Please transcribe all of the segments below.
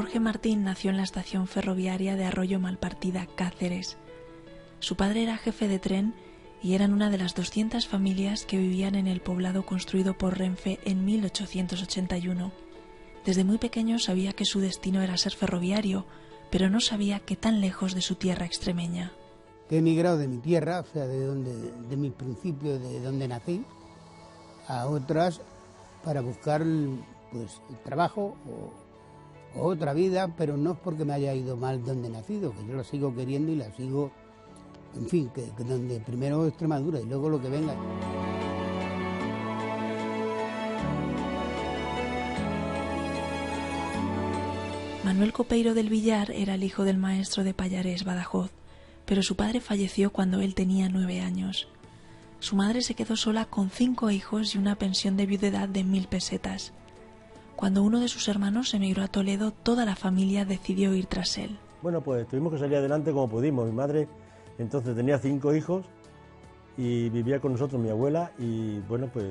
Jorge Martín nació en la estación ferroviaria de Arroyo Malpartida, Cáceres. Su padre era jefe de tren y eran una de las 200 familias que vivían en el poblado construido por Renfe en 1881. Desde muy pequeño sabía que su destino era ser ferroviario, pero no sabía qué tan lejos de su tierra extremeña. He emigrado de mi tierra, o sea, de mi principio, de donde nací, a otras para buscar pues el trabajo o otra vida, pero no es porque me haya ido mal donde he nacido, que yo la sigo queriendo y la sigo, en fin, que donde primero Extremadura y luego lo que venga. Manuel Copeiro del Villar era el hijo del maestro de Pallarés, Badajoz, pero su padre falleció cuando él tenía 9 años. Su madre se quedó sola con 5 hijos y una pensión de viudedad de 1000 pesetas. Cuando uno de sus hermanos emigró a Toledo, toda la familia decidió ir tras él. Bueno, pues tuvimos que salir adelante como pudimos. Mi madre entonces tenía 5 hijos y vivía con nosotros mi abuela y bueno, pues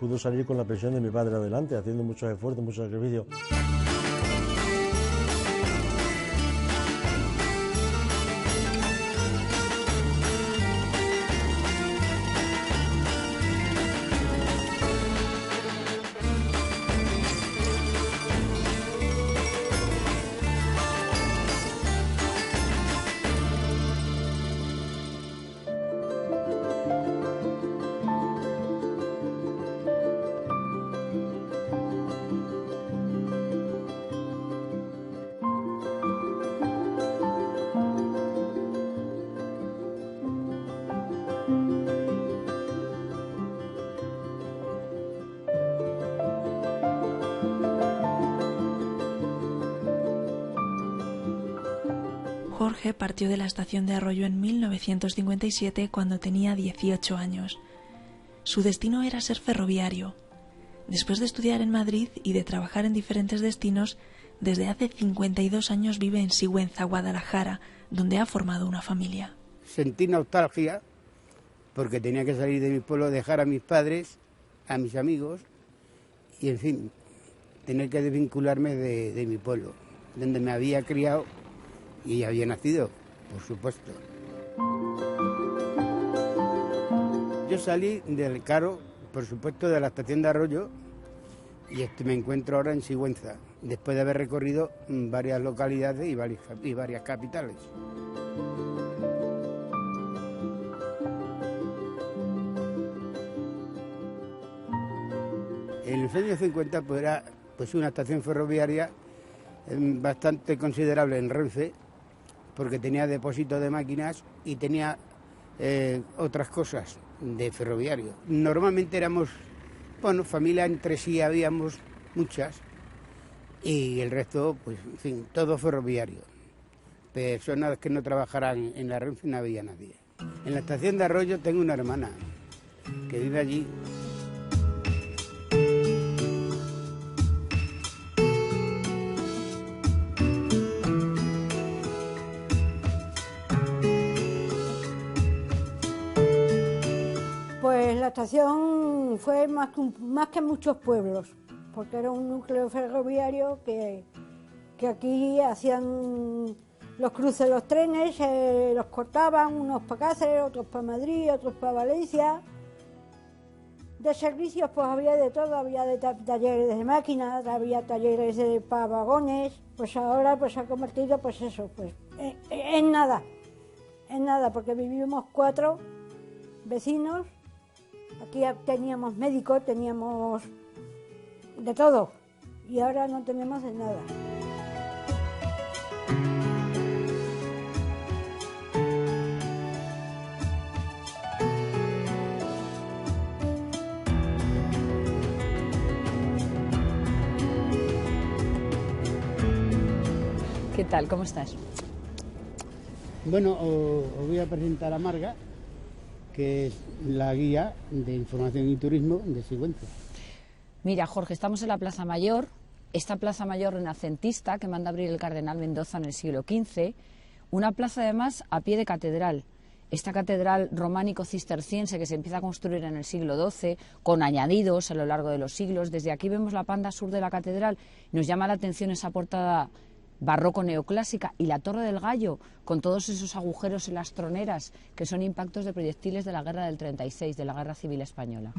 pudo salir con la pensión de mi padre adelante, haciendo muchos esfuerzos, muchos sacrificios. Jorge partió de la estación de Arroyo en 1957 cuando tenía 18 años. Su destino era ser ferroviario. Después de estudiar en Madrid y de trabajar en diferentes destinos, desde hace 52 años vive en Sigüenza, Guadalajara, donde ha formado una familia. Sentí nostalgia porque tenía que salir de mi pueblo, dejar a mis padres, a mis amigos y, en fin, tener que desvincularme de mi pueblo, donde me había criado y había nacido, por supuesto. Yo salí del Caro, por supuesto, de la estación de Arroyo y me encuentro ahora en Sigüenza, después de haber recorrido varias localidades y varias capitales. En los años 50 pues era una estación ferroviaria bastante considerable en Renfe, porque tenía depósitos de máquinas y tenía otras cosas de ferroviario. Normalmente éramos, bueno, familia entre sí, habíamos muchas, y el resto, pues, en fin, todo ferroviario. Personas que no trabajaran en la Renfe no había nadie. En la estación de Arroyo tengo una hermana que vive allí. Pues la estación fue más que muchos pueblos, porque era un núcleo ferroviario que aquí hacían los cruces de los trenes, los cortaban, unos para Cáceres, otros para Madrid, otros para Valencia. De servicios pues había de todo, había de talleres de máquinas, había talleres para vagones, pues ahora pues se ha convertido pues eso, pues en nada, porque vivimos 4 vecinos. Aquí teníamos médicos, teníamos de todo y ahora no tenemos de nada. ¿Qué tal? ¿Cómo estás? Bueno, os voy a presentar a Marga, que es la guía de información y turismo de Sigüenza. Mira, Jorge, estamos en la Plaza Mayor, esta Plaza Mayor renacentista que manda abrir el cardenal Mendoza en el siglo XV, una plaza además a pie de catedral. Esta catedral románico cisterciense que se empieza a construir en el siglo XII, con añadidos a lo largo de los siglos. Desde aquí vemos la panda sur de la catedral. Nos llama la atención esa portada barroco neoclásica, y la Torre del Gallo, con todos esos agujeros en las troneras, que son impactos de proyectiles de la guerra del 36, de la Guerra Civil Española.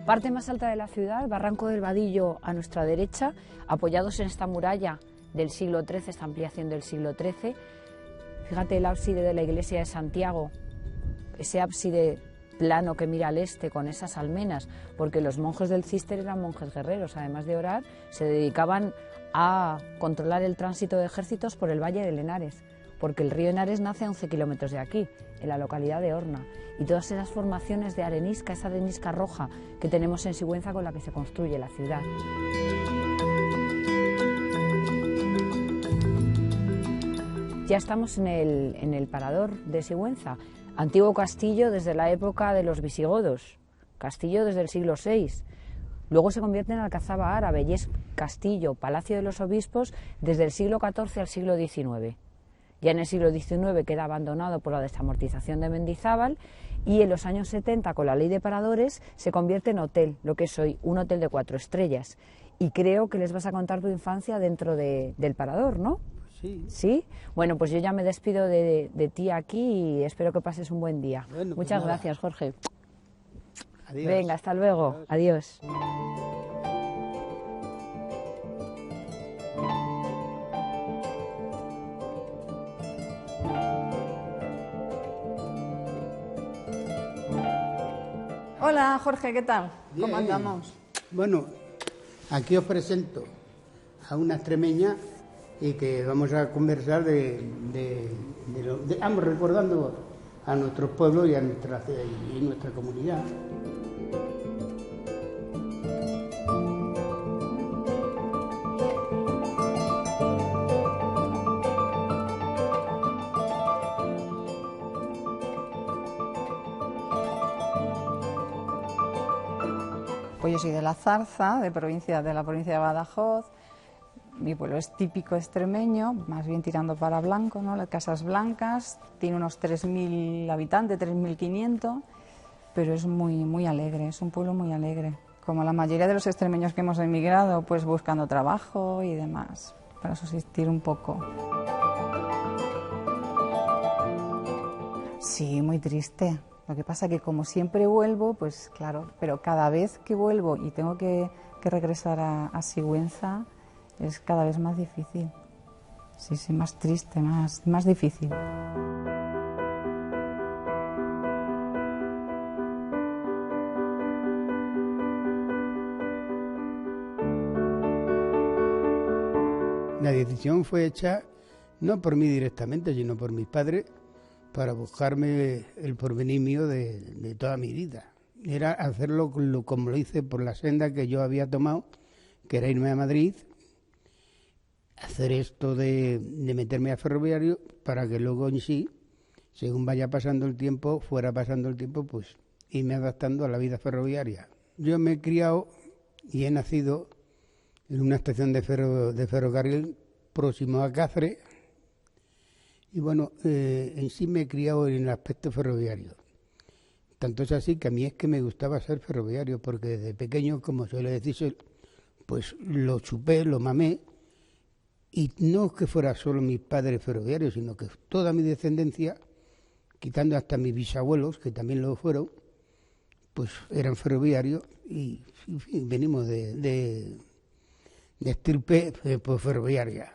Parte más alta de la ciudad, Barranco del Vadillo a nuestra derecha, apoyados en esta muralla del siglo XIII, esta ampliación del siglo XIII. Fíjate el ábside de la iglesia de Santiago, ese ábside plano que mira al este con esas almenas, porque los monjes del Císter eran monjes guerreros, además de orar, se dedicaban a controlar el tránsito de ejércitos por el Valle del Henares, porque el río Henares nace a 11 kilómetros de aquí, en la localidad de Horna, y todas esas formaciones de arenisca, esa arenisca roja que tenemos en Sigüenza con la que se construye la ciudad. Ya estamos en el parador de Sigüenza, antiguo castillo desde la época de los visigodos, castillo desde el siglo VI. Luego se convierte en alcazaba árabe y es castillo, palacio de los obispos desde el siglo XIV al siglo XIX. Ya en el siglo XIX queda abandonado por la desamortización de Mendizábal y en los años 70, con la ley de paradores, se convierte en hotel, lo que es hoy, un hotel de 4 estrellas. Y creo que les vas a contar tu infancia dentro del parador, ¿no? Sí. ¿Sí? Bueno, pues yo ya me despido de ti aquí y espero que pases un buen día. Bueno, pues muchas nada. gracias, Jorge. Adiós. Venga, hasta luego. Adiós. Hola Jorge, ¿qué tal? Bien. ¿Cómo andamos? Bueno, aquí os presento a una extremeña y que vamos a conversar vamos recordando a nuestros pueblos y a nuestra comunidad. Pues yo soy de La Zarza, de la provincia de Badajoz. Mi pueblo es típico extremeño, más bien tirando para blanco, ¿no? Las casas blancas, tiene unos 3.000 habitantes, 3.500, pero es muy alegre, es un pueblo muy alegre. Como la mayoría de los extremeños que hemos emigrado, pues buscando trabajo y demás, para subsistir un poco. Sí, muy triste. Lo que pasa que como siempre vuelvo, pues claro, pero cada vez que vuelvo y tengo que regresar a Sigüenza, es cada vez más difícil. Sí, más triste, más difícil. La decisión fue hecha no por mí directamente, sino por mis padres, para buscarme el porvenir mío de toda mi vida. Era hacerlo como lo hice por la senda que yo había tomado, que era irme a Madrid, hacer esto de meterme a ferroviario, para que luego en sí, según vaya pasando el tiempo, pues irme adaptando a la vida ferroviaria. Yo me he criado y he nacido en una estación de ferrocarril próximo a Cáceres. Y bueno, en sí me he criado en el aspecto ferroviario. Tanto es así que a mí es que me gustaba ser ferroviario, porque desde pequeño, como suele decirse, pues lo chupé, lo mamé. Y no es que fuera solo mis padres ferroviarios, sino que toda mi descendencia, quitando hasta mis bisabuelos, que también lo fueron, pues eran ferroviarios y en fin, venimos de estirpe pues, ferroviaria.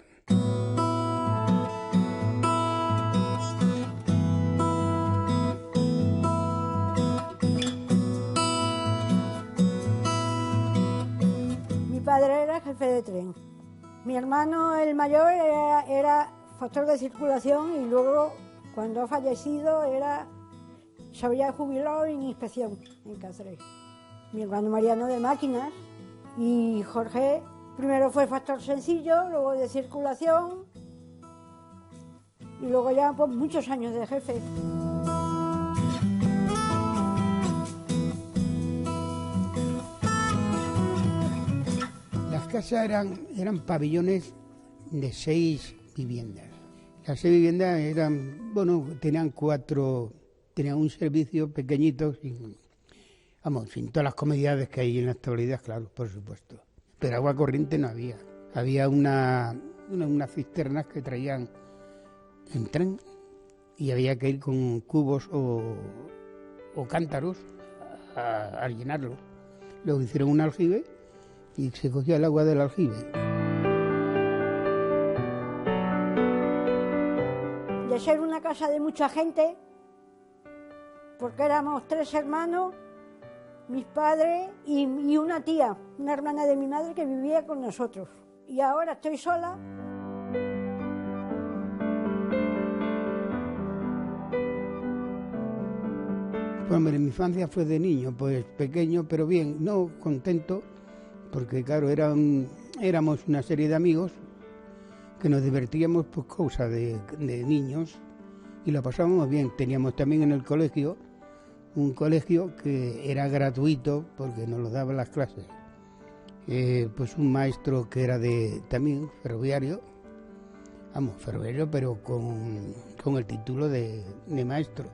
Mi padre era jefe de tren. Mi hermano, el mayor, era factor de circulación y luego, cuando ha fallecido, se había jubilado en inspección en Cáceres. Mi hermano Mariano de máquinas y Jorge primero fue factor sencillo, luego de circulación y luego ya pues, muchos años de jefe. casa eran pabellones de 6 viviendas. Las 6 viviendas tenían un servicio pequeñito, sin todas las comodidades que hay en la actualidad, claro, por supuesto. Pero agua corriente no había. Había unas cisternas que traían en tren y había que ir con cubos o cántaros a llenarlos. Luego hicieron un aljibe y se cogía el agua del aljibe. De ser una casa de mucha gente, porque éramos 3 hermanos, mis padres y una tía, una hermana de mi madre que vivía con nosotros. Y ahora estoy sola. Hombre, mi infancia fue de niño, pues pequeño, pero bien, no contento, porque claro, éramos una serie de amigos que nos divertíamos por causa de niños y lo pasábamos bien. Teníamos también en el colegio un colegio que era gratuito porque nos lo daban las clases. Pues un maestro que era también ferroviario, pero con el título de maestro.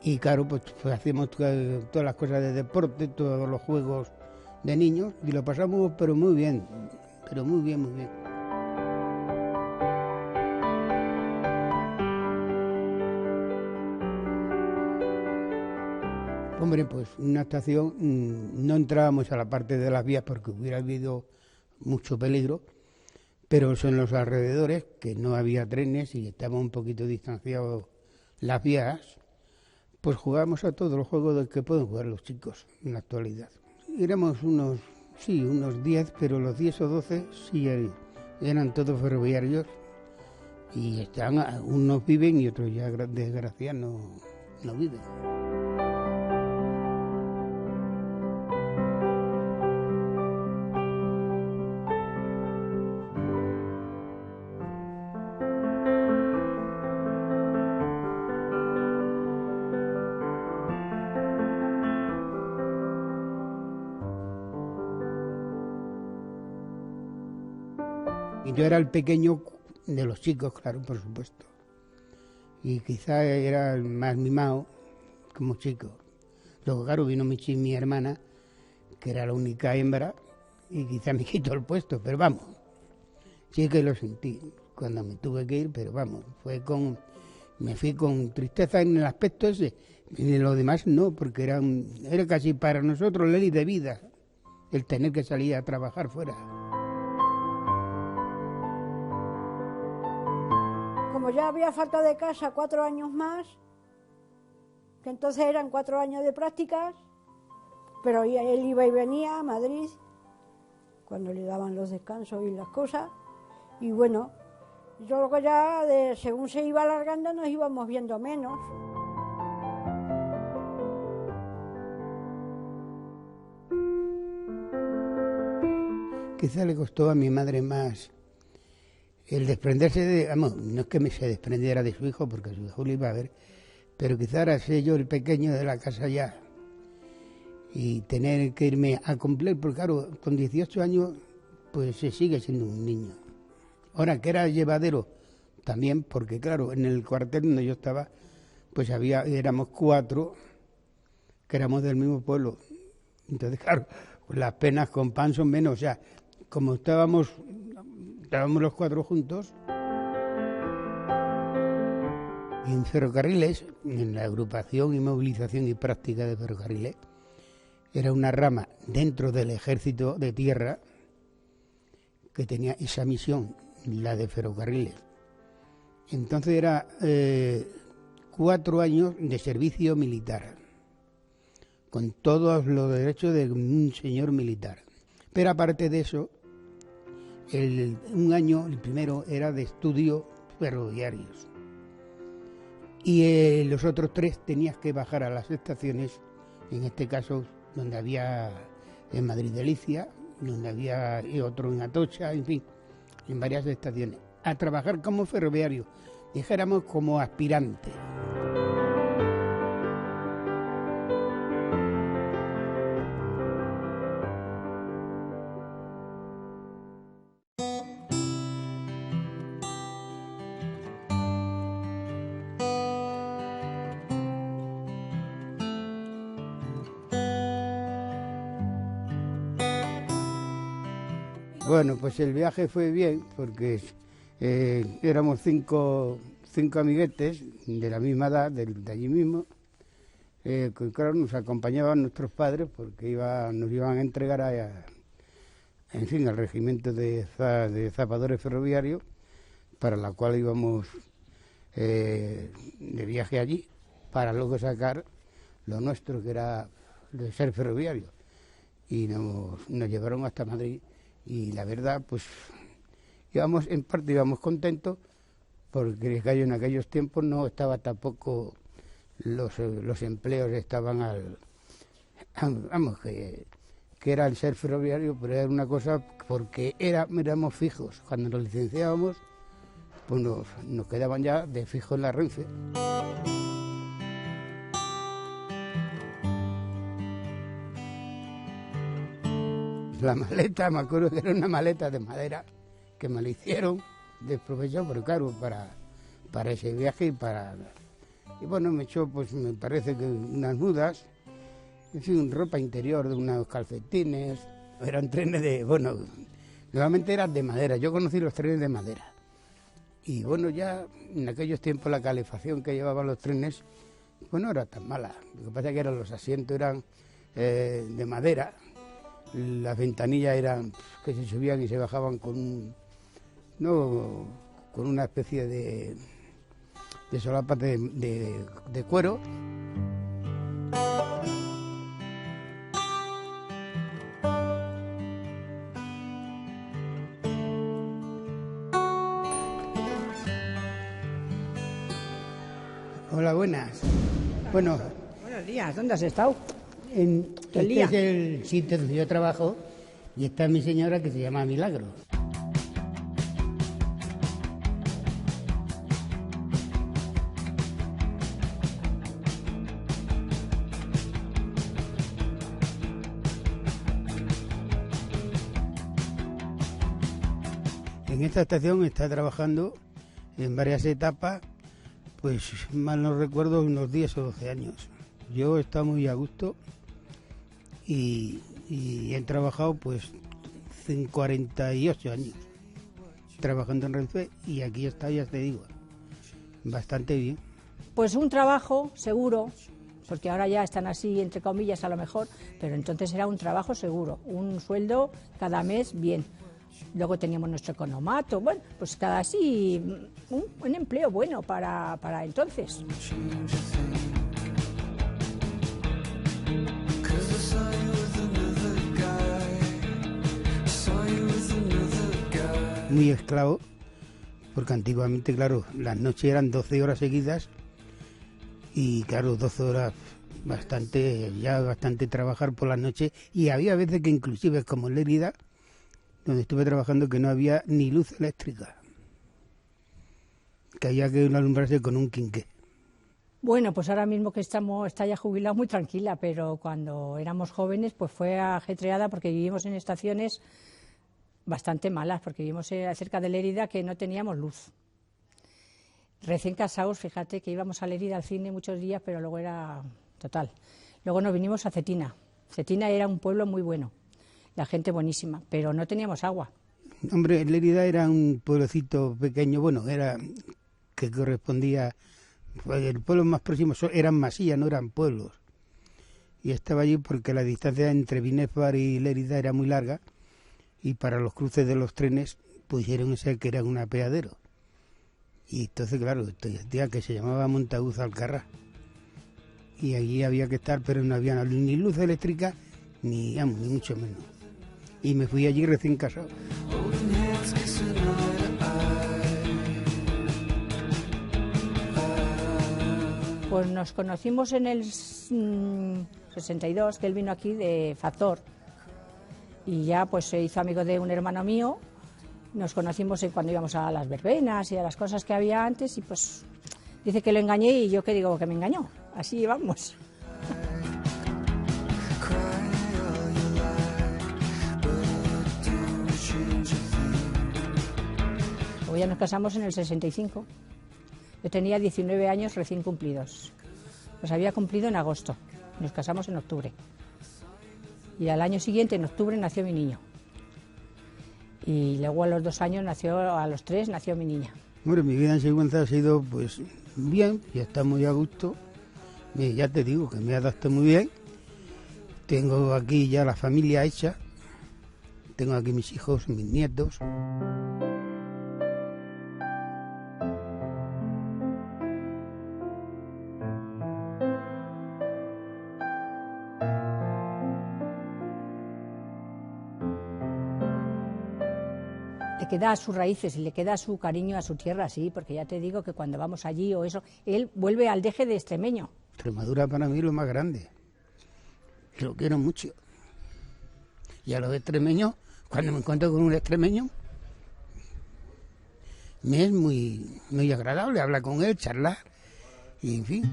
Y claro, pues hacíamos todas las cosas de deporte, todos los juegos de niños y lo pasamos pero muy bien, muy bien. Hombre, pues una estación, no entrábamos a la parte de las vías porque hubiera habido mucho peligro, pero son los alrededores, que no había trenes y estaban un poquito distanciados las vías, pues jugábamos a todos los juegos que pueden jugar los chicos en la actualidad. Éramos unos 10, pero los 10 o 12 sí eran todos ferroviarios y unos viven y otros ya desgraciados no viven. Y yo era el pequeño de los chicos, claro, por supuesto. Y quizá era el más mimado como chico. Luego, claro, vino mi hermana, que era la única hembra, y quizá me quitó el puesto, pero vamos, sí que lo sentí cuando me tuve que ir, pero vamos, me fui con tristeza en el aspecto ese, y en lo demás no, porque era casi para nosotros ley de vida el tener que salir a trabajar fuera. Como ya había faltado de casa 4 años más, que entonces eran 4 años de prácticas, pero él iba y venía a Madrid cuando le daban los descansos y las cosas, y bueno, yo luego ya según se iba alargando nos íbamos viendo menos. Quizá le costó a mi madre más el desprenderse no es que se desprendiera de su hijo, porque su hijo lo iba a ver, pero quizá era ser yo el pequeño de la casa ya y tener que irme a cumplir, porque claro, con 18 años pues se sigue siendo un niño. Ahora, que era llevadero también, porque claro, en el cuartel donde yo estaba, pues éramos 4 que éramos del mismo pueblo. Entonces, claro, pues las penas con pan son menos, o sea, como estábamos los 4 juntos. Y en ferrocarriles, en la agrupación y movilización y práctica de ferrocarriles, era una rama dentro del ejército de tierra que tenía esa misión, la de ferrocarriles. Entonces era 4 años de servicio militar, con todos los derechos de un señor militar. Pero aparte de eso, un año, el primero, era de estudios ferroviarios. Y los otros 3 tenías que bajar a las estaciones, en este caso donde había en Madrid-Delicia, donde había otro en Atocha, en fin, en varias estaciones, a trabajar como ferroviario, dijéramos como aspirante. Bueno, pues el viaje fue bien porque éramos cinco amiguetes de la misma edad, de allí mismo. Claro, nos acompañaban nuestros padres porque nos iban a entregar en fin, al regimiento de zapadores ferroviarios, para la cual íbamos de viaje allí, para luego sacar lo nuestro, que era de ser ferroviario. Y nos llevaron hasta Madrid, y la verdad, pues en parte íbamos contentos, porque en aquellos tiempos no estaba tampoco, los empleos estaban vamos, que era el ser ferroviario, pero era una cosa, porque éramos fijos. Cuando nos licenciábamos, pues nos quedaban ya de fijo en la Renfe. La maleta, me acuerdo que era una maleta de madera que me la hicieron de profesión, pero claro, para ese viaje y bueno, me echó, pues me parece que unas mudas, en fin, ropa interior, de unos calcetines. Eran trenes nuevamente eran de madera. Yo conocí los trenes de madera. Y bueno, ya en aquellos tiempos la calefacción que llevaban los trenes, pues no era tan mala. Lo que pasa es que los asientos eran de madera. Las ventanillas eran que se subían y se bajaban con una especie de solapas de cuero. Hola, buenas. Bueno, buenos días, ¿dónde has estado? Este es el sitio donde yo trabajo, y está mi señora, que se llama Milagro. En esta estación está trabajando en varias etapas, pues mal no recuerdo, unos 10 o 12 años. Yo he estado muy a gusto y he trabajado pues 48 años trabajando en Renfe, y aquí está, ya te digo, bastante bien. Pues un trabajo seguro, porque ahora ya están así, entre comillas, a lo mejor, pero entonces era un trabajo seguro, un sueldo cada mes bien. Luego teníamos nuestro economato, bueno, pues cada así un empleo bueno para entonces. Muy esclavo, porque antiguamente, claro, las noches eran 12 horas seguidas, y claro, 12 horas bastante trabajar por las noches, y había veces que inclusive, como en Lérida, donde estuve trabajando, que no había ni luz eléctrica, que había que alumbrarse con un quinqué. Bueno, pues ahora mismo que está ya jubilado, muy tranquila, pero cuando éramos jóvenes pues fue ajetreada, porque vivimos en estaciones bastante malas, porque vivimos cerca de Lérida, que no teníamos luz. Recién casados, fíjate que íbamos a Lérida al cine muchos días, pero luego era total. Luego nos vinimos a Cetina. Cetina era un pueblo muy bueno, la gente buenísima, pero no teníamos agua. Hombre, Lérida era un pueblecito pequeño, bueno, era que correspondía, el pueblo más próximo eran Masías, no eran pueblos. Y estaba allí porque la distancia entre Binéfar y Lérida era muy larga, y para los cruces de los trenes pusieron ese que era un apeadero. Y entonces, claro, día que se llamaba Montaúz Alcarrás. Y allí había que estar, pero no había ni luz eléctrica, ni mucho menos. Y me fui allí recién casado. Pues nos conocimos en el 62, que él vino aquí de Factor, y ya pues se hizo amigo de un hermano mío. Nos conocimos cuando íbamos a las verbenas y a las cosas que había antes, y pues dice que lo engañé, y yo que digo que me engañó, así vamos. Luego ya nos casamos en el 65. Yo tenía 19 años recién cumplidos. Los había cumplido en agosto. Nos casamos en octubre. Y al año siguiente, en octubre, nació mi niño. Y luego a los 2 años a los 3 nació mi niña. Hombre, mi vida en Sigüenza ha sido pues bien, ya está muy a gusto. Ya te digo que me adapto muy bien. Tengo aquí ya la familia hecha. Tengo aquí mis hijos, mis nietos. Le queda sus raíces y le queda su cariño a su tierra, sí, porque ya te digo que cuando vamos allí o eso, él vuelve al deje de extremeño. Extremadura para mí es lo más grande. Lo quiero mucho. Y a los extremeños, cuando me encuentro con un extremeño, me es muy agradable hablar con él, charlar, y en fin.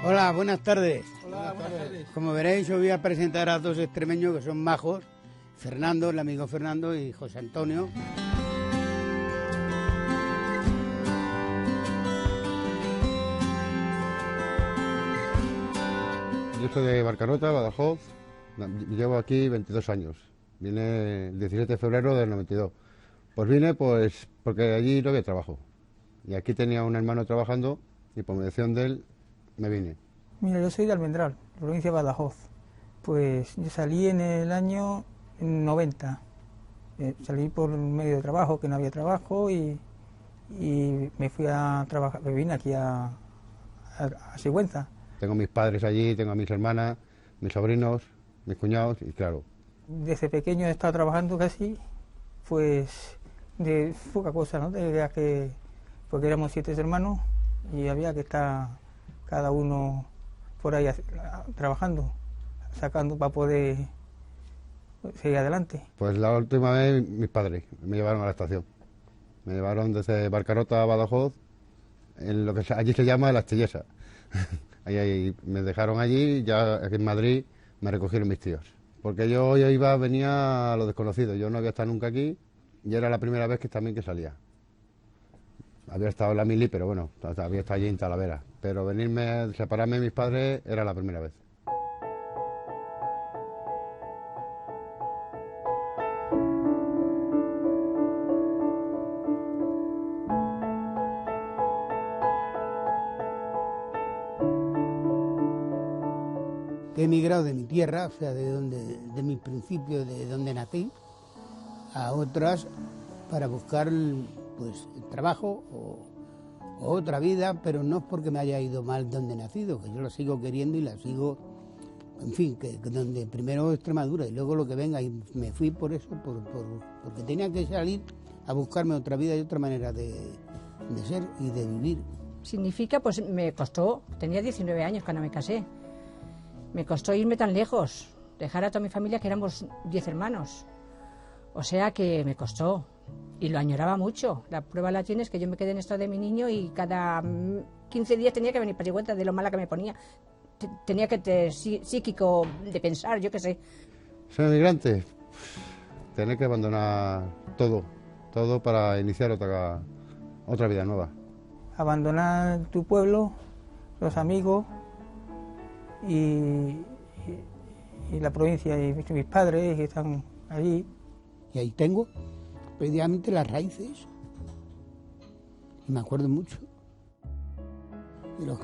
Hola, buenas tardes. Hola, buenas tardes. Como veréis, os voy a presentar a 2 extremeños que son majos. Fernando, el amigo Fernando, y José Antonio. Yo soy de Barcarota, Badajoz. Llevo aquí 22 años. Vine el 17 de febrero del 92. Pues vine porque allí no había trabajo. Y aquí tenía un hermano trabajando y por mediación de él me vine. Mira, yo soy de Almendral, provincia de Badajoz. Pues yo salí en el año 90. Salí por medio de trabajo, que no había trabajo, y me fui a trabajar. Me vine aquí a Sigüenza. Tengo mis padres allí, tengo a mis hermanas, mis sobrinos, mis cuñados, y claro. Desde pequeño he estado trabajando casi, pues de poca cosa, ¿no? Porque éramos 7 hermanos y había que estar cada uno por ahí trabajando, sacando para poder seguir adelante. Pues la última vez mis padres me llevaron a la estación. Me llevaron desde Barcarota a Badajoz, en lo que allí se llama la Estellesa. Ahí me dejaron allí, ya aquí en Madrid me recogieron mis tíos. Porque yo venía a lo desconocido, yo no había estado nunca aquí y era la primera vez que salía. Había estado en la mili, pero bueno, había estado allí en Talavera. Pero separarme de mis padres era la primera vez. He emigrado de mi tierra, o sea, de mi principio, de donde nací, a otras para buscar pues trabajo o otra vida, pero no es porque me haya ido mal donde he nacido, que yo la sigo queriendo y la sigo, en fin, que donde primero Extremadura y luego lo que venga, y me fui por eso, porque tenía que salir a buscarme otra vida y otra manera de ser y de vivir. Significa, pues me costó, tenía 19 años cuando me casé, me costó irme tan lejos, dejar a toda mi familia, que éramos 10 hermanos, o sea que me costó. Y lo añoraba mucho. La prueba la tienes que yo me quedé en esto de mi niño y cada 15 días tenía que venir para Sigüenza de lo mala que me ponía. Tenía que tener psíquico de pensar, yo qué sé. Ser emigrante, tener que abandonar todo para iniciar otra vida nueva. Abandonar tu pueblo, los amigos y la provincia y mis padres que están allí. Y ahí tengo precisamente las raíces. Y me acuerdo mucho.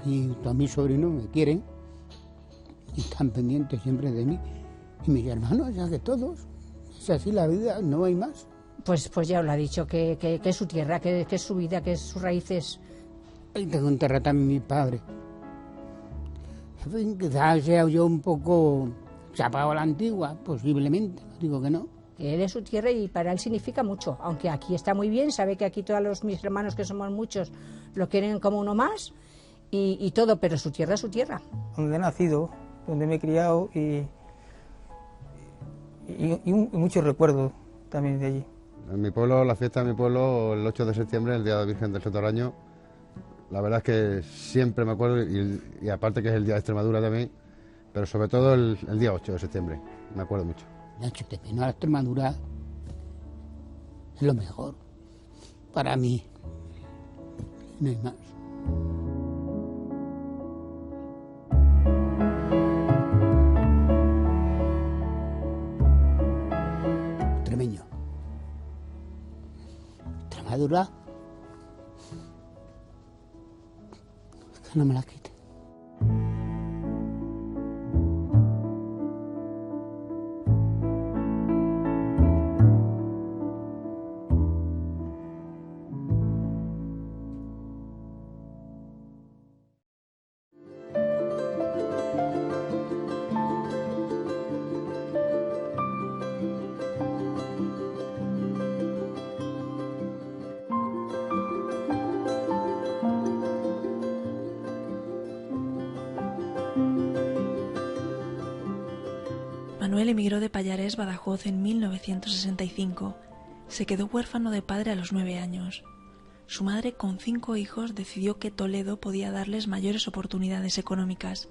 Y todos mis sobrinos me quieren y están pendientes siempre de mí. Y mis hermanos, ya que todos. Es así la vida, no hay más. Pues ya os lo ha dicho, que es su tierra, que es su vida, que es sus raíces. Ahí tengo enterrado también mi padre. En fin, quizás sea yo un poco chapado a la antigua, posiblemente, no digo que no. Él es su tierra y para él significa mucho, aunque aquí está muy bien, sabe que aquí todos mis hermanos, que somos muchos, lo quieren como uno más y todo, pero su tierra es su tierra. Donde he nacido, donde me he criado y muchos recuerdos también de allí. En mi pueblo, la fiesta de mi pueblo, el 8 de septiembre, el Día de la Virgen del Sotoraño, la verdad es que siempre me acuerdo, y aparte que es el Día de Extremadura también, pero sobre todo el día 8 de septiembre, me acuerdo mucho. Nacho, te pena la Extremadura, es lo mejor para mí, no hay más. Extremadura, que no me la quite. Manuel emigró de Pallares, Badajoz, en 1965. Se quedó huérfano de padre a los 9 años. Su madre, con 5 hijos, decidió que Toledo podía darles mayores oportunidades económicas.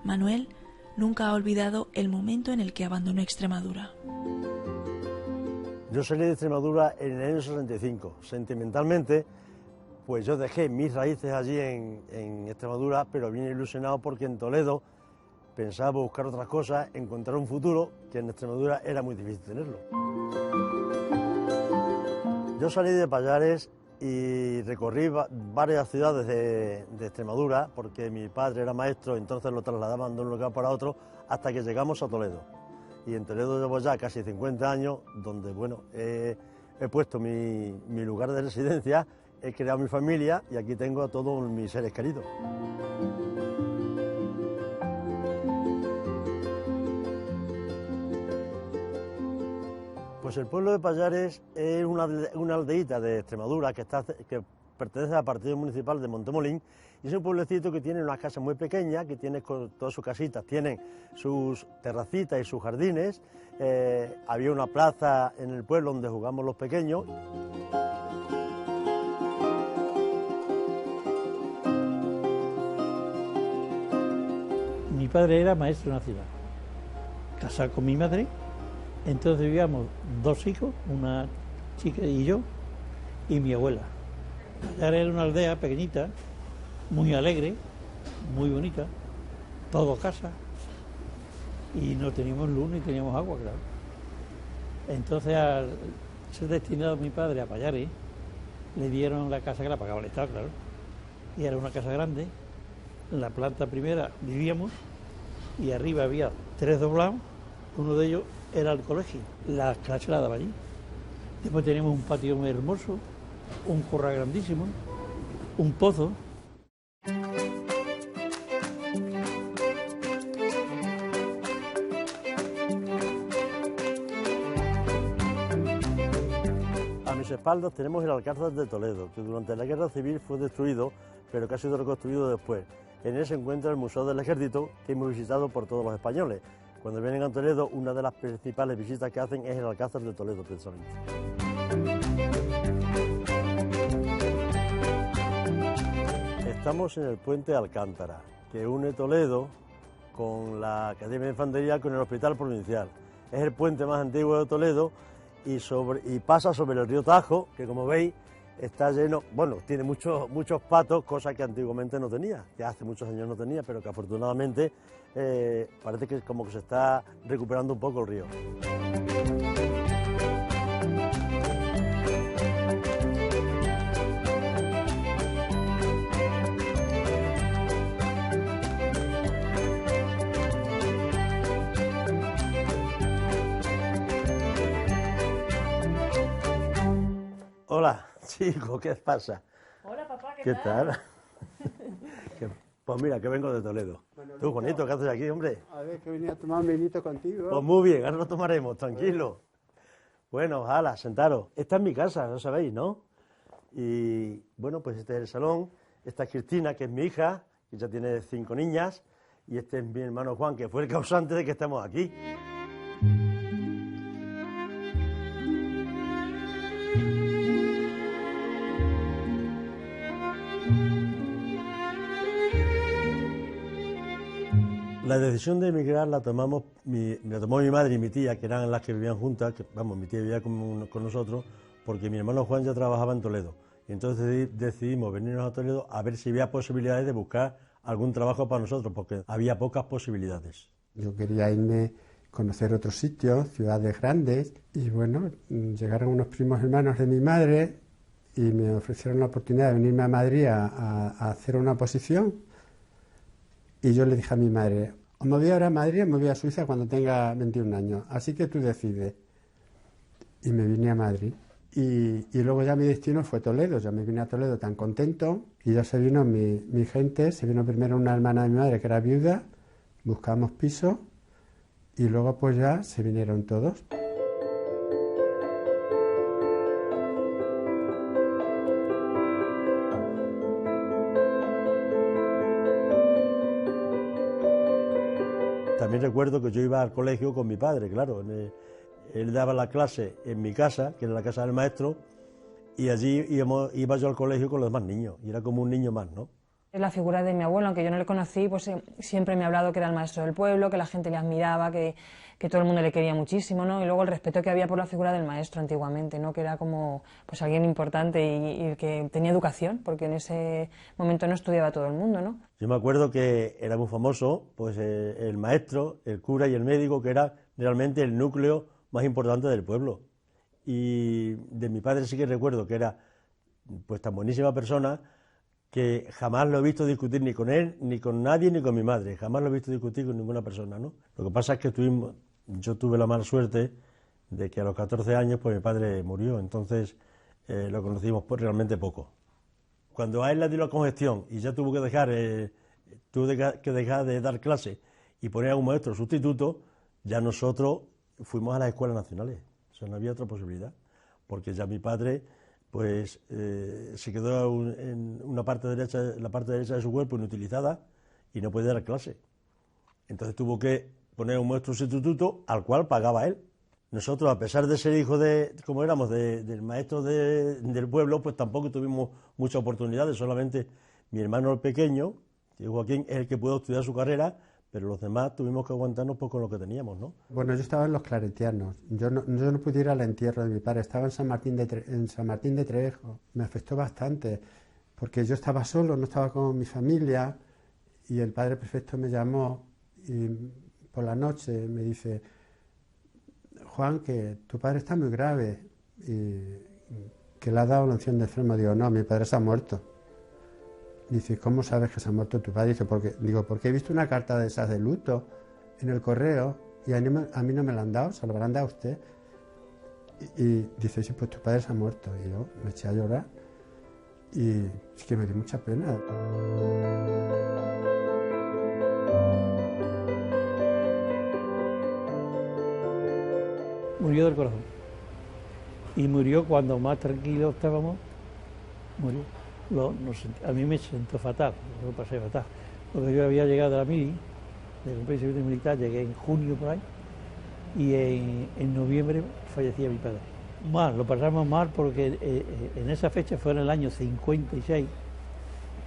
Manuel nunca ha olvidado el momento en el que abandonó Extremadura. Yo salí de Extremadura en el año 65. Sentimentalmente, pues yo dejé mis raíces allí en Extremadura, pero vine ilusionado porque en Toledo pensaba buscar otras cosas, encontrar un futuro que en Extremadura era muy difícil tenerlo. Yo salí de Pallares y recorrí varias ciudades de Extremadura porque mi padre era maestro, entonces lo trasladaban de un lugar para otro hasta que llegamos a Toledo. Y en Toledo llevo ya casi 50 años, donde bueno, he puesto mi lugar de residencia, he creado mi familia y aquí tengo a todos mis seres queridos. Pues el pueblo de Pallares es una aldeíta de Extremadura que pertenece al partido municipal de Montemolín y es un pueblecito que tiene unas casas muy pequeñas, que tiene todas sus casitas, tienen sus terracitas y sus jardines. Había una plaza en el pueblo donde jugamos los pequeños. Mi padre era maestro en la ciudad, casado con mi madre. Entonces vivíamos 2 hijos, una chica y yo, y mi abuela. Pallares era una aldea pequeñita, muy alegre, muy bonita, todo casa, y no teníamos luz ni teníamos agua, claro. Entonces, al ser destinado mi padre a Pallares, le dieron la casa que la pagaba el Estado, claro. Y era una casa grande, en la planta primera vivíamos, y arriba había 3 doblados, uno de ellos era el colegio, las clases las daba allí. Después teníamos un patio muy hermoso, un corral grandísimo, un pozo. A mis espaldas tenemos el Alcázar de Toledo, que durante la Guerra Civil fue destruido, pero que ha sido reconstruido después. En él se encuentra el Museo del Ejército, que hemos visitado por todos los españoles. Cuando vienen a Toledo, una de las principales visitas que hacen es el Alcázar de Toledo, precisamente. Estamos en el puente Alcántara, que une Toledo con la Academia de Infantería con el Hospital Provincial. Es el puente más antiguo de Toledo y pasa sobre el río Tajo, que como veis está lleno, bueno, tiene muchos patos, cosa que antiguamente no tenía, que hace muchos años no tenía, pero que afortunadamente parece que como que se está recuperando un poco el río. Hola, chico, ¿qué pasa? Hola, papá, ¿Qué tal? Pues mira, que vengo de Toledo. Tú, Juanito, ¿qué haces aquí, hombre? A ver, que venía a tomar un vinito contigo. Pues muy bien, ahora lo tomaremos, tranquilo. Bueno, hala, sentaros. Esta es mi casa, lo sabéis, ¿no? Y bueno, pues este es el salón. Esta es Cristina, que es mi hija, que ya tiene 5 niñas. Y este es mi hermano Juan, que fue el causante de que estemos aquí. La decisión de emigrar la tomó mi madre y mi tía, que eran las que vivían juntas, mi tía vivía con nosotros, porque mi hermano Juan ya trabajaba en Toledo. Y entonces decidimos venirnos a Toledo a ver si había posibilidades de buscar algún trabajo para nosotros, porque había pocas posibilidades. Yo quería irme a conocer otros sitios, ciudades grandes, y bueno, llegaron unos primos hermanos de mi madre y me ofrecieron la oportunidad de venirme a Madrid a hacer una oposición, y yo le dije a mi madre, o me voy ahora a Madrid o me voy a Suiza cuando tenga 21 años, así que tú decides. Y me vine a Madrid. Y luego ya mi destino fue Toledo, ya me vine a Toledo tan contento, y ya se vino mi gente, se vino primero una hermana de mi madre que era viuda, buscamos piso, y luego pues ya se vinieron todos. También recuerdo que yo iba al colegio con mi padre, claro. Él daba la clase en mi casa, que era la casa del maestro, y allí iba yo al colegio con los demás niños, y era como un niño más, ¿no? La figura de mi abuelo, aunque yo no le conocí, pues siempre me ha hablado que era el maestro del pueblo, que la gente le admiraba, que todo el mundo le quería muchísimo, ¿no? Y luego el respeto que había por la figura del maestro antiguamente, ¿no? Que era como pues alguien importante y que tenía educación, porque en ese momento no estudiaba todo el mundo, ¿no? Yo me acuerdo que era muy famoso, pues el maestro, el cura y el médico, que era realmente el núcleo más importante del pueblo. Y de mi padre sí que recuerdo que era pues tan buenísima persona, que jamás lo he visto discutir ni con él, ni con nadie, ni con mi madre. Jamás lo he visto discutir con ninguna persona, ¿no? Lo que pasa es que yo tuve la mala suerte de que a los 14 años pues mi padre murió, entonces lo conocimos realmente poco. Cuando a él le dio la congestión y ya tuvo que dejar de dar clase y poner a un maestro sustituto, ya nosotros fuimos a las escuelas nacionales. O sea, no había otra posibilidad, porque ya mi padre pues se quedó en la parte derecha de su cuerpo inutilizada y no podía dar clase. Entonces tuvo que poner un maestro sustituto al cual pagaba él. Nosotros, a pesar de ser hijos como éramos, del maestro del pueblo, pues tampoco tuvimos muchas oportunidades. Solamente mi hermano el pequeño, que Joaquín, es el que pudo estudiar su carrera, pero los demás tuvimos que aguantarnos pues, con lo que teníamos, ¿no? Bueno, yo estaba en los claretianos. Yo no pude ir al entierro de mi padre. Estaba en San Martín de Trevejo. Me afectó bastante, porque yo estaba solo, no estaba con mi familia, y el Padre Prefecto me llamó y por la noche me dice: Juan, que tu padre está muy grave y que le ha dado una unción de enfermo. Digo, no, mi padre se ha muerto. Dice, ¿cómo sabes que se ha muerto tu padre? Dice, porque he visto una carta de esas de luto en el correo y a mí no me la han dado, se lo habrán dado a usted. Y dice, sí, pues tu padre se ha muerto. Y yo me eché a llorar y es que me dio mucha pena. Murió del corazón. Y murió cuando más tranquilos estábamos, murió. A mí me sentó fatal, lo pasé fatal. Porque yo había llegado a la mili, de cumplir servicio militar, llegué en junio por ahí, y en noviembre fallecía mi padre. Mal, lo pasamos mal porque en esa fecha fue en el año 56,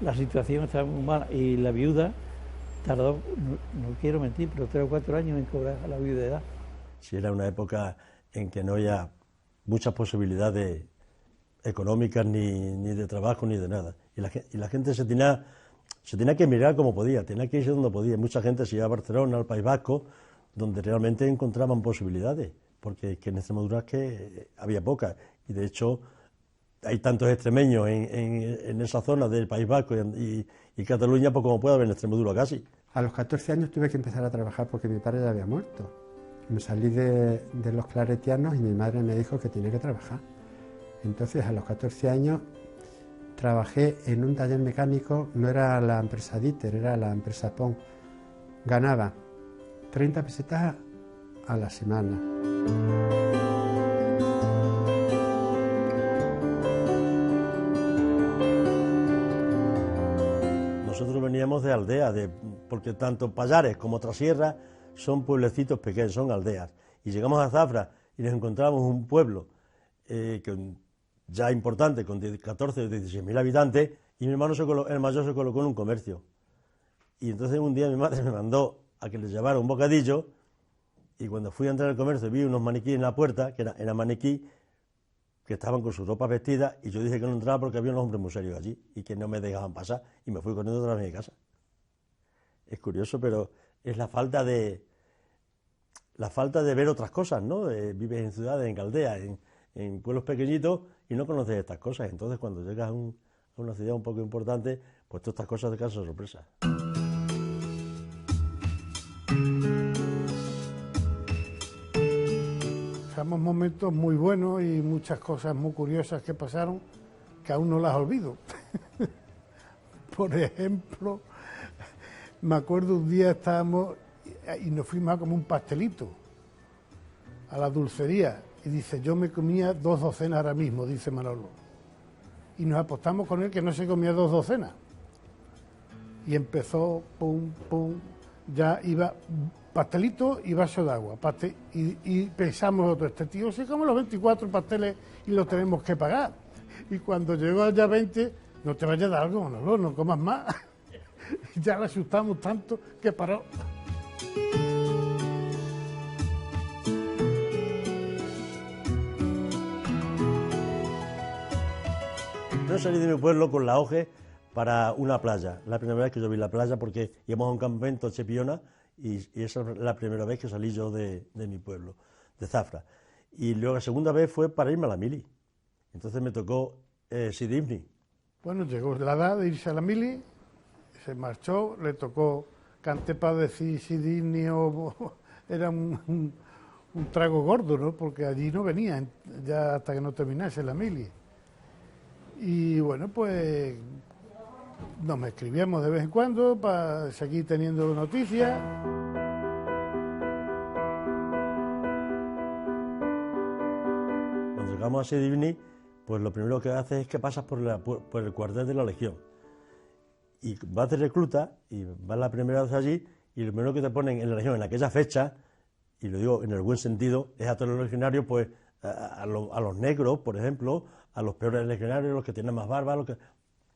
la situación estaba muy mala y la viuda tardó, no quiero mentir, pero 3 o 4 años en cobrar a la viudedad. Sí, era una época en que no había muchas posibilidades económicas, ni de trabajo, ni de nada. Y la gente se tenía que mirar como podía, tenía que irse donde podía. Mucha gente se iba a Barcelona, al País Vasco, donde realmente encontraban posibilidades, porque en Extremadura es que había pocas. Y de hecho hay tantos extremeños en esa zona del País Vasco y Cataluña, pues como puede haber en Extremadura casi. A los 14 años tuve que empezar a trabajar porque mi padre ya había muerto. Me salí de los claretianos y mi madre me dijo que tenía que trabajar. Entonces, a los 14 años, trabajé en un taller mecánico, no era la empresa Dieter, era la empresa PON. Ganaba 30 pesetas a la semana. Nosotros veníamos de aldeas, porque tanto Pallares como Trasierra son pueblecitos pequeños, son aldeas. Y llegamos a Zafra y nos encontramos un pueblo ya importante, con 14 o 16.000 habitantes, y mi hermano el mayor se colocó en un comercio. Y entonces un día mi madre me mandó a que le llevara un bocadillo, y cuando fui a entrar al comercio vi unos maniquíes en la puerta, que eran maniquí, que estaban con sus ropas vestidas, y yo dije que no entraba porque había unos hombres muy serios allí, y que no me dejaban pasar, y me fui corriendo otra vez a mi casa. Es curioso, pero es la falta de ver otras cosas, ¿no? Vives en ciudades, en aldeas, en pueblos pequeñitos, y no conoces estas cosas. Entonces cuando llegas a una ciudad un poco importante, pues todas estas cosas te causan sorpresa. Pasamos momentos muy buenos y muchas cosas muy curiosas que pasaron que aún no las olvido. Por ejemplo, me acuerdo un día estábamos y nos fuimos a comer un pastelito a la dulcería y dice, yo me comía 2 docenas ahora mismo, dice Manolo. Y nos apostamos con él que no se comía 2 docenas. Y empezó, pum, pum, ya iba pastelito y vaso de agua. Y pensamos otro, este tío se come los 24 pasteles y los tenemos que pagar. Y cuando llegó ya 20, no te vayas a dar algo, Manolo, no comas más. Y ya le asustamos tanto que paró. Yo salí de mi pueblo con la OGE para una playa. La primera vez que yo vi la playa porque íbamos a un campamento en Chepiona y esa es la primera vez que salí yo de mi pueblo, de Zafra. Y luego la segunda vez fue para irme a la mili. Entonces me tocó Sidi Ifni. Bueno, llegó la edad de irse a la mili, se marchó, le tocó canté para decir Sidi Ifni era un trago gordo, ¿no? Porque allí no venía ya hasta que no terminase la mili. Y bueno, pues nos escribíamos de vez en cuando para seguir teniendo noticias. Cuando llegamos a Sidi Ifni, pues lo primero que haces es que pasas por el cuartel de la Legión. Y vas de recluta y vas la primera vez allí y lo primero que te ponen en la Legión en aquella fecha, y lo digo en el buen sentido, es a todos los legionarios, pues a los negros, por ejemplo, a los peores legionarios, los que tienen más barba,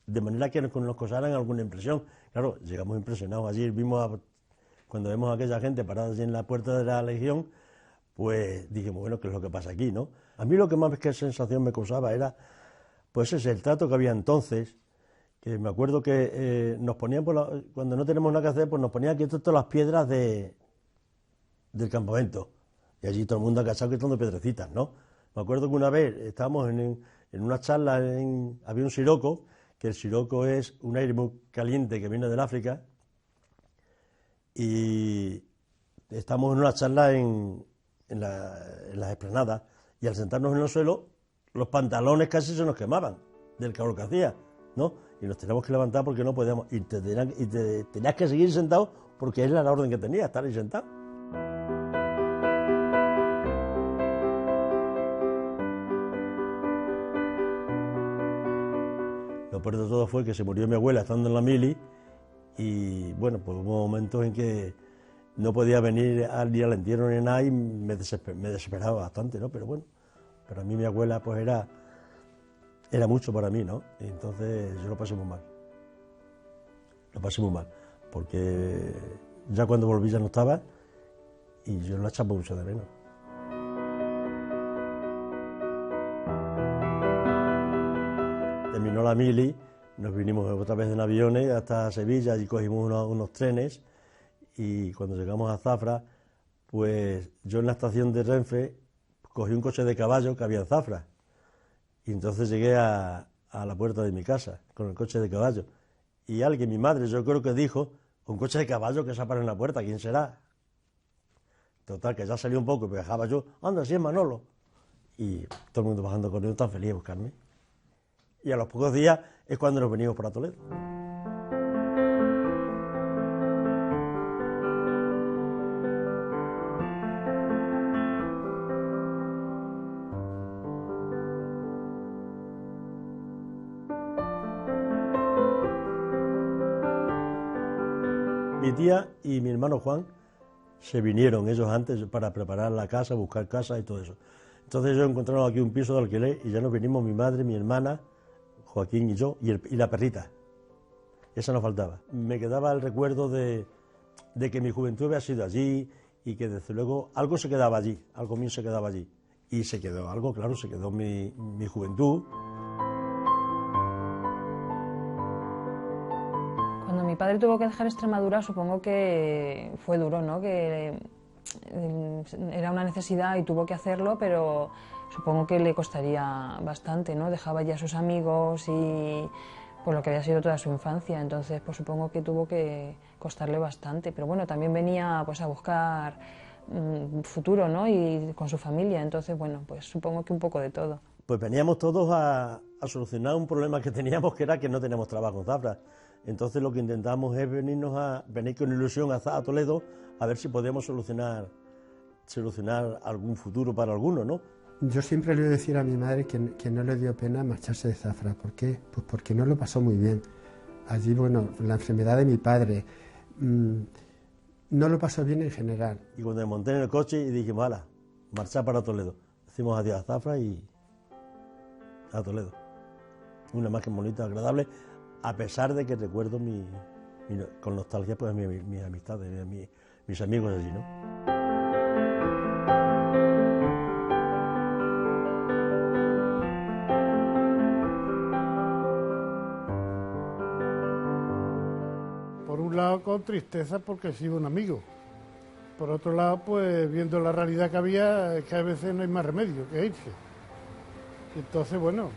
de manera que nos causaran alguna impresión. Claro, llegamos impresionados allí, cuando vemos a aquella gente parada allí en la puerta de la Legión, pues dijimos, bueno, ¿qué es lo que pasa aquí, no? A mí lo que más que sensación me causaba era, pues ese el trato que había entonces, que me acuerdo que nos ponían, cuando no tenemos nada que hacer, pues nos ponían aquí todas las piedras del campamento, y allí todo el mundo agachado quitando piedrecitas, ¿no? Me acuerdo que una vez estábamos en una charla, había un siroco, que el siroco es un aire muy caliente que viene del África, y estamos en una charla en las esplanadas, y al sentarnos en el suelo, los pantalones casi se nos quemaban del calor que hacía, ¿no? Y nos teníamos que levantar porque no podíamos, y tenías que seguir sentado porque era la orden que tenía, estar ahí sentado. Lo peor de todo fue que se murió mi abuela estando en la mili y bueno, pues hubo momentos en que no podía venir ni al entierro ni nada y me desesperaba bastante, ¿no? Pero bueno, para mí mi abuela pues era mucho para mí, ¿no? Y entonces yo lo pasé muy mal. Lo pasé muy mal, porque ya cuando volví ya no estaba y yo la echaba mucho de menos. Terminó la mili, nos vinimos otra vez en aviones hasta Sevilla, allí cogimos unos trenes y cuando llegamos a Zafra, pues yo en la estación de Renfe cogí un coche de caballo que había en Zafra y entonces llegué a la puerta de mi casa con el coche de caballo y alguien, mi madre, yo creo que dijo, un coche de caballo que se para en la puerta, ¿quién será? Total, que ya salió un poco y bajaba yo, anda, sí es Manolo. Y todo el mundo bajando corriendo tan feliz a buscarme. Y a los pocos días es cuando nos venimos para Toledo. Mi tía y mi hermano Juan se vinieron ellos antes para preparar la casa, buscar casa y todo eso. Entonces ellos encontraron aquí un piso de alquiler y ya nos vinimos mi madre, mi hermana, Joaquín y yo, y la perrita. Esa nos faltaba. Me quedaba el recuerdo de que mi juventud había sido allí y que desde luego algo se quedaba allí, algo mío se quedaba allí. Y se quedó algo, claro, se quedó mi juventud. Cuando mi padre tuvo que dejar Extremadura, supongo que fue duro, ¿no? Que era una necesidad y tuvo que hacerlo, pero supongo que le costaría bastante, ¿no? Dejaba ya a sus amigos y por lo que había sido toda su infancia, entonces pues supongo que tuvo que costarle bastante, pero bueno, también venía pues a buscar futuro, ¿no? Y con su familia, entonces bueno, pues supongo que un poco de todo. Pues veníamos todos a solucionar un problema que teníamos, que era que no teníamos trabajo en Zafra. Entonces lo que intentamos es venir con ilusión a Toledo a ver si podíamos solucionar algún futuro para alguno, ¿no? Yo siempre le voy a decir a mi madre que no le dio pena marcharse de Zafra. ¿Por qué? Pues porque no lo pasó muy bien. Allí, bueno, la enfermedad de mi padre no lo pasó bien en general. Y cuando me monté en el coche y dijimos, hala, marchar para Toledo. Decimos adiós a Zafra y a Toledo. Una imagen bonita, agradable, a pesar de que recuerdo con nostalgia pues mis amistades, mis amigos allí, ¿no? Por un lado con tristeza porque he sido un amigo. Por otro lado, pues viendo la realidad que había, es que a veces no hay más remedio que irse. Entonces, bueno,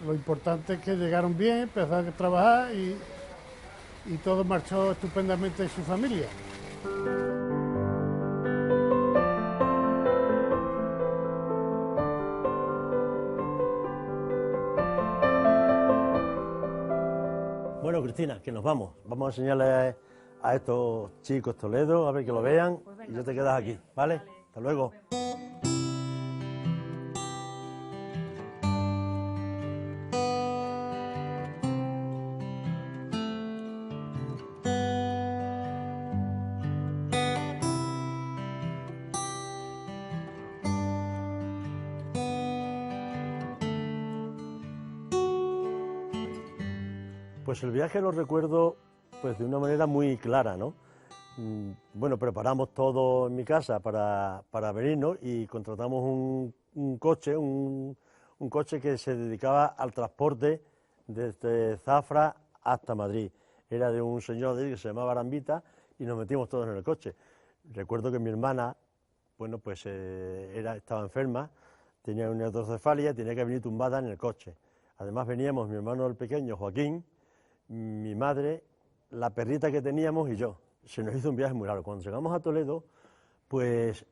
lo importante es que llegaron bien, empezaron a trabajar y todo marchó estupendamente en su familia. Bueno, Cristina, que nos vamos. Vamos a enseñarle a estos chicos Toledo, a ver que lo vean, y ya te quedas aquí, ¿vale? Hasta luego. Pues el viaje lo recuerdo pues de una manera muy clara, ¿no? Bueno, preparamos todo en mi casa para venirnos y contratamos un coche que se dedicaba al transporte desde Zafra hasta Madrid. Era de un señor de ahí que se llamaba Arambita y nos metimos todos en el coche. Recuerdo que mi hermana, bueno, pues estaba enferma, tenía una hidrocefalia, tenía que venir tumbada en el coche. Además veníamos mi hermano el pequeño, Joaquín, mi madre, la perrita que teníamos y yo. Se nos hizo un viaje muy largo. Cuando llegamos a Toledo, pues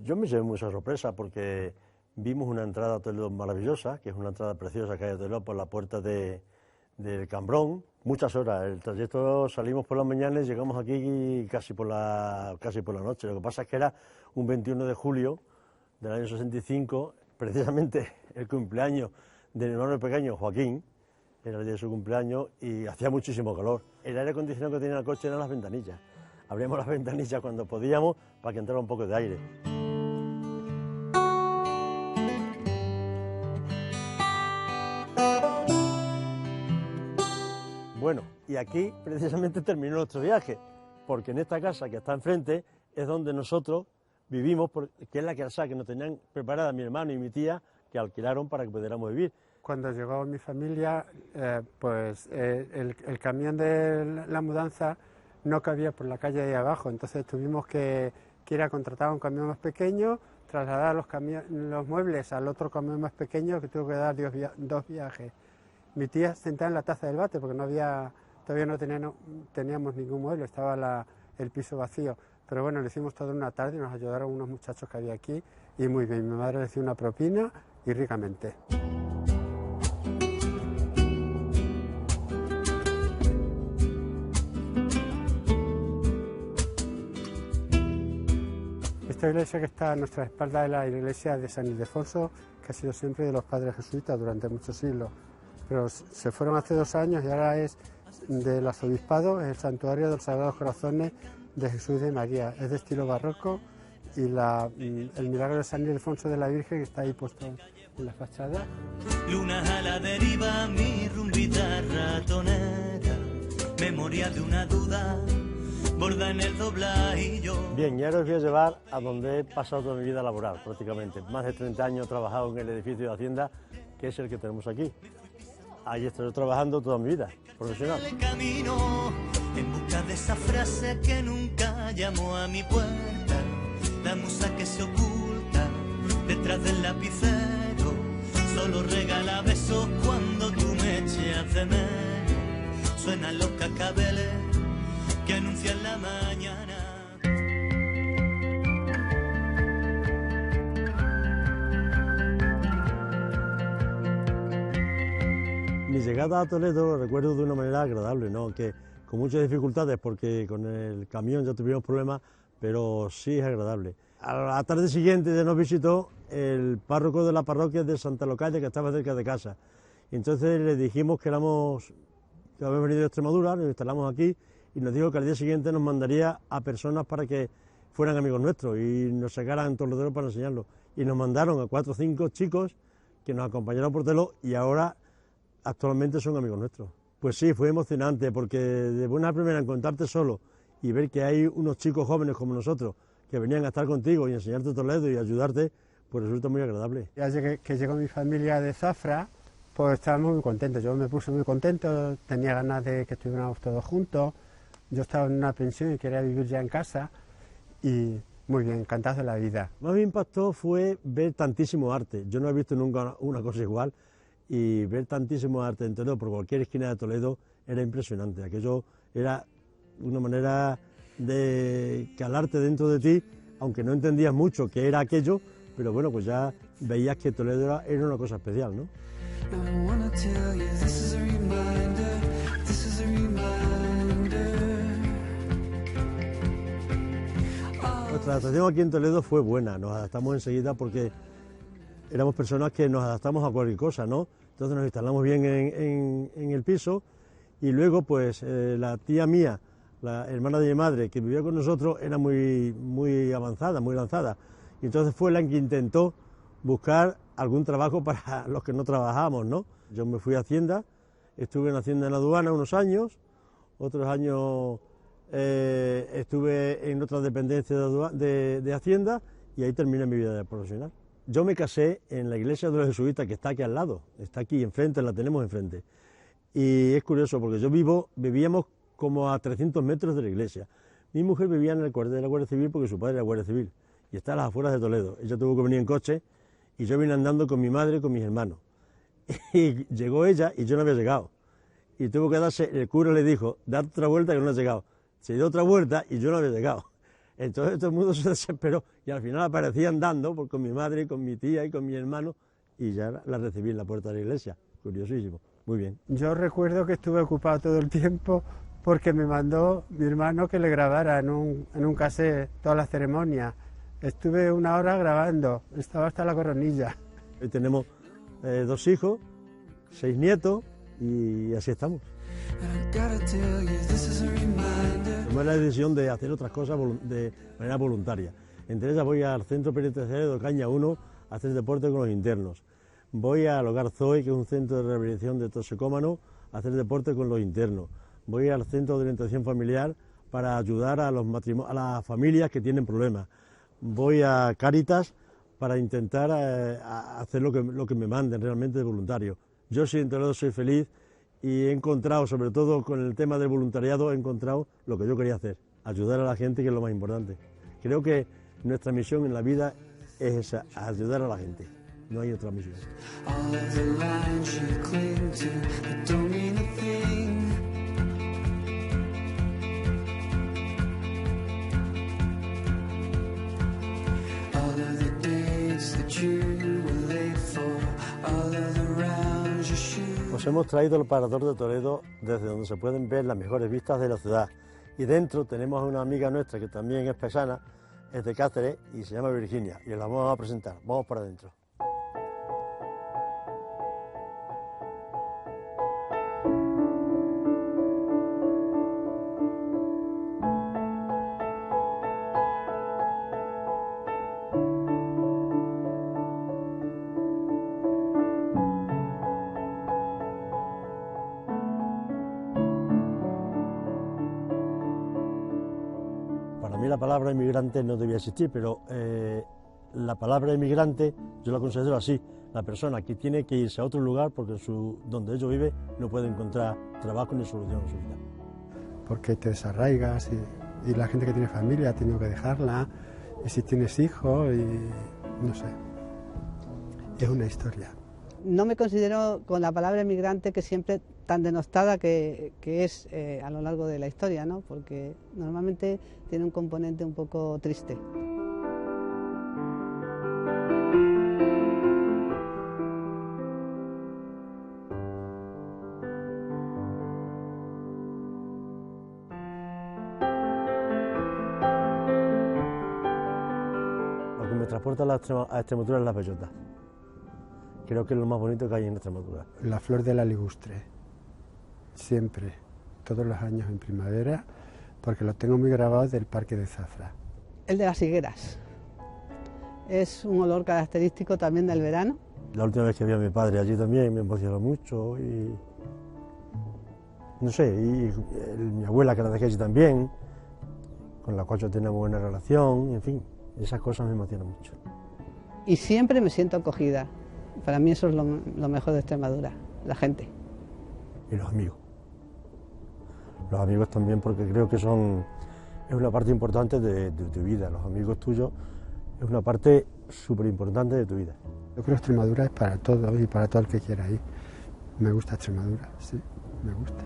yo me llevé mucha sorpresa porque vimos una entrada a Toledo maravillosa, que es una entrada preciosa que hay a Toledo por la puerta del Cambrón. Muchas horas. El trayecto salimos por la mañana y llegamos aquí casi por la noche. Lo que pasa es que era un 21 de julio del año 65, precisamente el cumpleaños de mi hermano pequeño, Joaquín. Era el día de su cumpleaños y hacía muchísimo calor. El aire acondicionado que tenía el coche eran las ventanillas. Abríamos las ventanillas cuando podíamos para que entrara un poco de aire. Bueno, y aquí precisamente terminó nuestro viaje, porque en esta casa que está enfrente es donde nosotros vivimos, que es la casa que nos tenían preparada mi hermano y mi tía, que alquilaron para que pudiéramos vivir. Cuando llegó mi familia, el camión de la mudanza no cabía por la calle de abajo, entonces tuvimos que ir a contratar un camión más pequeño, trasladar los muebles al otro camión más pequeño que tuvo que dar dos viajes. Mi tía sentada en la taza del váter porque todavía no teníamos ningún mueble, estaba el piso vacío. Pero bueno, lo hicimos todo en una tarde y nos ayudaron unos muchachos que había aquí y muy bien. Mi madre le dio una propina y ricamente. Esta iglesia que está a nuestra espalda es la iglesia de San Ildefonso, que ha sido siempre de los padres jesuitas durante muchos siglos. Pero se fueron hace 2 años y ahora es del arzobispado, es el santuario de los Sagrados Corazones de Jesús y de María. Es de estilo barroco y el milagro de San Ildefonso de la Virgen que está ahí puesto en la fachada. Luna a la deriva, mi rumbita ratonera, memoria de una duda. Borda en el dobladillo. Bien, ya os voy a llevar a donde he pasado toda mi vida laboral, prácticamente. Más de 30 años he trabajado en el edificio de Hacienda, que es el que tenemos aquí. Ahí estoy trabajando toda mi vida, profesional. Camino en busca de esa frase que nunca llamó a mi puerta. la musa que se oculta detrás del lapicero, solo regala besos cuando tú me echas de menos. Suenan los cascabeles que anuncian la mañana. Mi llegada a Toledo lo recuerdo de una manera agradable, ¿no? Que con muchas dificultades porque con el camión ya tuvimos problemas, pero sí es agradable. A la tarde siguiente ya nos visitó el párroco de la parroquia de Santa Localia, que estaba cerca de casa. Y entonces le dijimos que habíamos venido de Extremadura, nos instalamos aquí y nos dijo que al día siguiente nos mandaría a personas para que fueran amigos nuestros y nos sacaran Toledo para enseñarlo. Y nos mandaron a 4 o 5 chicos que nos acompañaron por Toledo y ahora actualmente son amigos nuestros. Pues sí, fue emocionante porque de buena primera encontrarte solo y ver que hay unos chicos jóvenes como nosotros que venían a estar contigo y enseñarte Toledo y ayudarte, pues resulta muy agradable. Ya que llegó mi familia de Zafra, pues estábamos muy contentos. Yo me puse muy contento, tenía ganas de que estuviéramos todos juntos. Yo estaba en una pensión y quería vivir ya en casa y muy bien, encantado de la vida. Lo que más me impactó fue ver tantísimo arte. Yo no he visto nunca una cosa igual. Y ver tantísimo arte en Toledo, por cualquier esquina de Toledo, era impresionante. Aquello era una manera de calarte dentro de ti, aunque no entendías mucho qué era aquello, pero bueno, pues ya veías que Toledo era una cosa especial, ¿no? Nuestra adaptación aquí en Toledo fue buena, nos adaptamos enseguida porque éramos personas que nos adaptamos a cualquier cosa, ¿no? Entonces nos instalamos bien en el piso y luego pues la tía mía, la hermana de mi madre que vivía con nosotros, era muy avanzada, muy lanzada. Y entonces fue la que intentó buscar algún trabajo para los que no trabajábamos, ¿no? Yo me fui a Hacienda, estuve en Hacienda en la aduana unos años, otros años estuve en otras dependencias de Hacienda y ahí terminé mi vida profesional. Yo me casé en la iglesia de los jesuitas que está aquí al lado, está aquí enfrente, la tenemos enfrente. Y es curioso porque vivíamos como a 300 metros de la iglesia. Mi mujer vivía en el cuartel de la Guardia Civil porque su padre era guardia civil y está a las afueras de Toledo. Ella tuvo que venir en coche y yo vine andando con mi madre y con mis hermanos. Y llegó ella y yo no había llegado. Y tuvo que darse, el cura le dijo, date otra vuelta que no has llegado. Se dio otra vuelta y yo no había llegado. Entonces todo el mundo se desesperó y al final aparecí andando con mi madre, con mi tía y con mi hermano y ya la recibí en la puerta de la iglesia. Curiosísimo, muy bien. Yo recuerdo que estuve ocupado todo el tiempo porque me mandó mi hermano que le grabara en un cassette todas las ceremonias. Estuve 1 hora grabando, estaba hasta la coronilla. Hoy tenemos 2 hijos, 6 nietos y así estamos. Tomé la decisión de hacer otras cosas de manera voluntaria. Entre ellas voy al Centro Penitenciario de Ocaña 1 a hacer deporte con los internos. Voy al Hogar Zoe, que es un centro de rehabilitación de toxicómanos, a hacer deporte con los internos. Voy al Centro de Orientación Familiar para ayudar a las familias que tienen problemas. Voy a Cáritas para intentar hacer lo que me manden realmente de voluntario. Yo sí en Toledo soy feliz y he encontrado, sobre todo con el tema del voluntariado, he encontrado lo que yo quería hacer, ayudar a la gente, que es lo más importante. Creo que nuestra misión en la vida es esa, ayudar a la gente, no hay otra misión. Os hemos traído el Parador de Toledo, desde donde se pueden ver las mejores vistas de la ciudad. Y dentro tenemos a una amiga nuestra que también es paisana, es de Cáceres y se llama Virginia. Y os la vamos a presentar. Vamos para adentro. Para mí la palabra inmigrante no debía existir, pero la palabra inmigrante yo la considero así, la persona que tiene que irse a otro lugar porque donde ellos viven no puede encontrar trabajo ni solución a su vida. Porque te desarraigas y la gente que tiene familia ha tenido que dejarla y si tienes hijos, y no sé, es una historia. No me considero con la palabra emigrante que siempre tan denostada que es a lo largo de la historia, ¿no? Porque normalmente tiene un componente un poco triste. Lo que me transporta a Extremadura es la bellota. Creo que es lo más bonito que hay en Extremadura. La flor de la ligustre, siempre, todos los años en primavera, porque lo tengo muy grabado del Parque de Zafra. El de las higueras. Es un olor característico también del verano. La última vez que vi a mi padre allí también me emocionó mucho y... no sé, mi abuela que la dejé allí también, con la cual yo tenía buena relación, en fin, esas cosas me emocionan mucho. Y siempre me siento acogida. Para mí eso es lo mejor de Extremadura, la gente. Y los amigos. Los amigos también, porque creo que es una parte importante de tu vida. Los amigos tuyos es una parte súper importante de tu vida. Yo creo que Extremadura es para todos y para todo el que quiera ir. Me gusta Extremadura, sí, me gusta.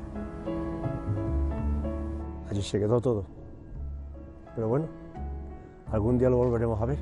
Allí se quedó todo. Pero bueno, algún día lo volveremos a ver.